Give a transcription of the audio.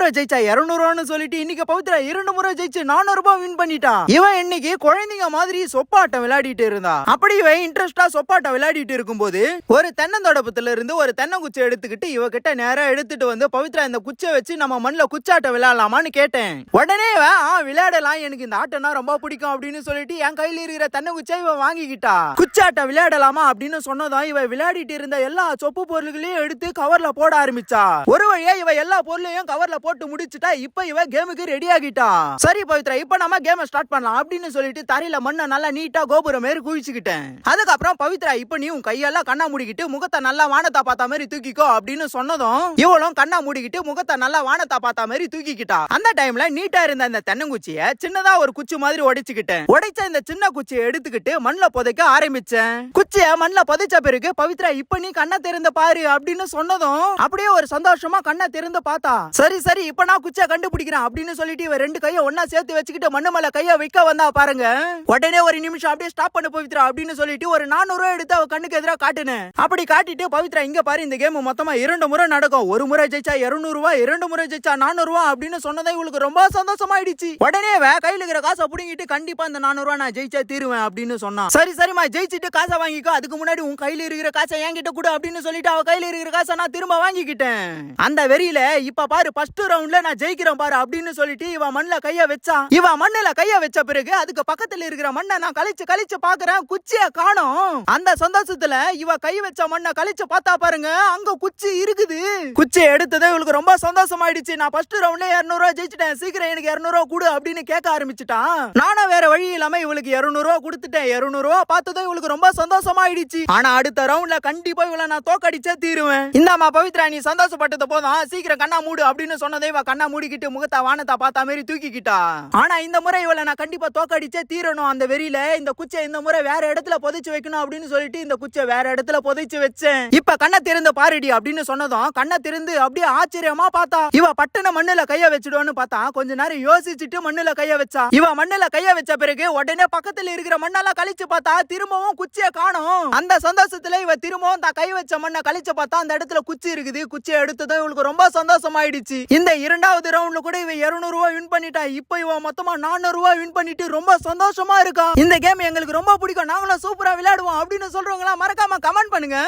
முறை ஜெயிச்சா 200 சொல்லிட்டு இன்னைக்கு பவித்ரா 2 முறை ஜெயிச்சு 400 ரூபாய் வின் பண்ணிட்டா. இவன் இன்னைக்கு குழந்தைங்க மாதிரி சொப்பாட்டம் விளையாடிட்டு இருந்தா. அப்படி இவன் இன்ட்ரெஸ்டா சொப்பாட்டம் விளையாடிட்டு இருக்கும்போது ஒரு தென்னந்தோடப்பத்துல இருந்து ஒரு தென்னங்குச்சி எடுத்துக்கிட்டு இவகிட்ட நேரா எடுத்துட்டு வந்து பவித்ரா இந்த குச்சியை வச்சு நம்ம மண்ணுல குச்சாட்டம் விளையாடலாமான்னு கேட்டேன். உடனே விளையாடலாம், எனக்கு இந்த ஆட்டம்னா ரொம்ப பிடிக்கும் அப்படின்னு சொல்லிட்டு என் கையில இருக்கிற தென்னங்குச்சியை இவன் வாங்கிக்கிட்டா. குச்சாட்டம் விளையாடலாமா அப்படின்னு சொன்னதும் இவ விளையாடிட்டு இருந்த எல்லா சொப்பு பொருள்களையும் எடுத்து கவர்ல போட ஆரம்பிச்சா. ஒரு வழியா இவ எல்லா பொருளையும் கவர்ல போட்டு முடிச்சுட்டா. இப்ப இவ கேமுக்கு ரெடி ஆகிட்டா. சரி பவித்ரா, இப்ப நம்ம கேம் ஸ்டார்ட் பண்ணலாம் அப்படின்னு சொல்லிட்டு தரையில மண்ணை நல்லா நீட்டா கோபுரம் மாதிரி குவிச்சுக்கிட்டேன். அதுக்கப்புறம் பவித்ரா, இப்ப நீ உன் கையெல்லாம் கண்ணா மூடிக்கிட்டு முகத்தை நல்லா வானத்தா பார்த்தா மாதிரி தூக்கிக்கோ அப்படின்னு சொன்னதும் இவளும் கண்ணா மூடிக்கிட்டு முகத்தை நல்லா வானத்தா பார்த்தா மாதிரி தூக்கிக்கிட்டா. அந்த டைம்ல நீட்டா இருந்த இந்த தென்னங்குச்சிய சின்னதா ஒரு குச்சி மாதிரி உடைச்சுக்கிட்டேன். உடைச்ச இந்த சின்ன குச்சியை எடுத்துக்கிட்டு மண்ணுல புதைக்க ஆரம்பிச்சேன். குச்சிய மண்ணுல புதைச்ச பிறகு பவித்ரா, இப்ப நீ கண்ணை திறந்து பாரு அப்படின்னு சொன்னதும் அப்படியே ஒரு சந்தோஷமா கண்ணை திறந்து பார்த்தா. சரி சரி, இப்ப நான் குச்சியை கண்டுபிடிக்கிறேன் அப்படின்னு சொல்லிட்டு இவ ரெண்டு கையை ஒன்னா சேர்த்து வச்சுக்கிட்டு மண்ணு மேல கைய வைக்க வந்தா பாருங்க. உடனே ஒரு நிமிஷம் அப்படியே ஸ்டாப் பண்ணு பவித்ரா அப்படின்னு சொல்லிட்டு ஒரு 400 ரூபாய் எடுத்து அவ கண்ணுக்கு எதிராக காட்டுனேன். அப்படி காட்டிட்டு பவித்ரா, இங்க பாரு, இந்த கேம் மொத்தமா 2 முறை நடக்கும். ஒரு முறை ஜெயிச்சா 200 ரூபாய், 2 முறை ஜெயிச்சா 400 ரூபாய் அப்படின்னு சொன்னதை இவளுக்கு ரொம்ப சந்தோஷமாயிடுச்சு. உடனே கையில இருக்கிற காசை புடிங்கிட்டு கண்டிப்பா இந்த 400 ரூபாய் நான் ஜெயிச்சா தீருவேன் அப்படின்னு சொன்னா. சரி சரிமா, ஜெயிச்சிட்டு காசை வாங்கிக்கோ, அதுக்கு முன்னாடி உன் கையில இருக்கிற காசை என்கிட்ட கொடு அப்படின்னு சொல்லிட்டு அவ கையில இருக்கிற காசை நான் திரும்ப வாங்கிக்கிட்டேன். அந்த வெறியில இப்ப பாரு, ஃபர்ஸ்ட் ரவுண்ட்ல நான் ஜெயிக்கிறேன் பாரு அப்படின்னு சொல்லிட்டு இவ மண்ணுல கைய வச்சா. இவ மண்ணுல கைய வச்ச பிறகு அதுக்கு பக்கத்துல இருக்கிற மண்ணை நான் கழிச்சு கழிச்சு பாக்குறேன், குச்சிய காணோம். அந்த சந்தோஷத்துல இவ கை வச்ச மண்ணை கழிச்சு பார்த்தா பாருங்க, அங்க குச்சி இருக்குது. குச்சி எடுத்ததே இவளுக்கு ரொம்ப சந்தோஷமாயிடுச்சு. நான் ஃபர்ஸ்ட் ரவுண்ட்ல 200 ரூபாய் ஜெயிச்சிட்டேன், சீக்கிரம் எனக்கு 200 ரூபாய் கொடு அப்படின்னு கேட்க ஆரம்பிச்சுட்டான். நானும் வேற வழி இல்லாம இவளுக்கு 200 ரூபாய் கொடுத்துட்டேன். 200 ரூபாய் பார்த்ததும் இவளுக்கு ரொம்ப சந்தோஷமாயிடுச்சு. ஆனா அடுத்த ரவுண்ட்ல கண்டிப்பா இவளை நான் தோக்கடிச்சே தீருவேன். இந்தாமா பவித்ரா, நீ சந்தோஷப்பட்டது போதும், சீக்கிரம் கண்ணா மூடு அப்படின்னு சொன்னதே இவ கண்ணா மூடிக்கிட்டு முகத்தை வானத்தா பார்த்தா மாதிரி தூக்கிக்கிட்டா. ஆனா இந்த முறை இவளை நான் கண்டிப்பா தோக்கடிச்சே தீரணும். அந்த வெறியில இந்த குச்சை இந்த முறை வேற இடத்துல புதைச்சு வைக்கணும் அப்படின்னு சொல்லிட்டு இந்த குச்சை வேற இடத்துல புதைச்சு வச்சேன். இப்ப கண்ணை திறந்து பாருடி அப்படின்னு சொன்னதும் கண்ணை திறந்து அப்படியே ஆச்சரியமா பார்த்தா. இவ பட்டுன மண்ணுல கைய வச்சிடுவான்னு பார்த்தா கொஞ்ச நேரம் யோசிச்சுட்டு மண்ணுல கைய வச்சா. இவ மண்ணுல கைய வச்ச பிறகு உடனே பக்கத்துல இருக்கிற மண்ணெல்லாம் கழிச்சு பார்த்தா திரும்பவும் குச்சிய காணோம். அந்த சந்தோஷத்துல இவ திரும்பவும் தான் கை வச்ச மண்ணை கழிச்சு பார்த்தா அந்த இடத்துல குச்சி இருக்குது. குச்சியை எடுத்ததும் இவளுக்கு ரொம்ப சந்தோஷமாயிடுச்சு. இந்த இரண்டாவது ரவுண்ட்ல கூட இவ 200 ரூபாய் வின் பண்ணிட்டா. இப்ப இவ மொத்தமா 400 ரூபாய் வின் பண்ணிட்டு ரொம்ப சந்தோஷமா இருக்கா. இந்த கேம் எங்களுக்கு ரொம்ப பிடிக்கும், நாங்களும் சூப்பரா விளையாடுவோம் அப்படின்னு சொல்றவங்களா மறக்காம கமெண்ட் பண்ணுங்க.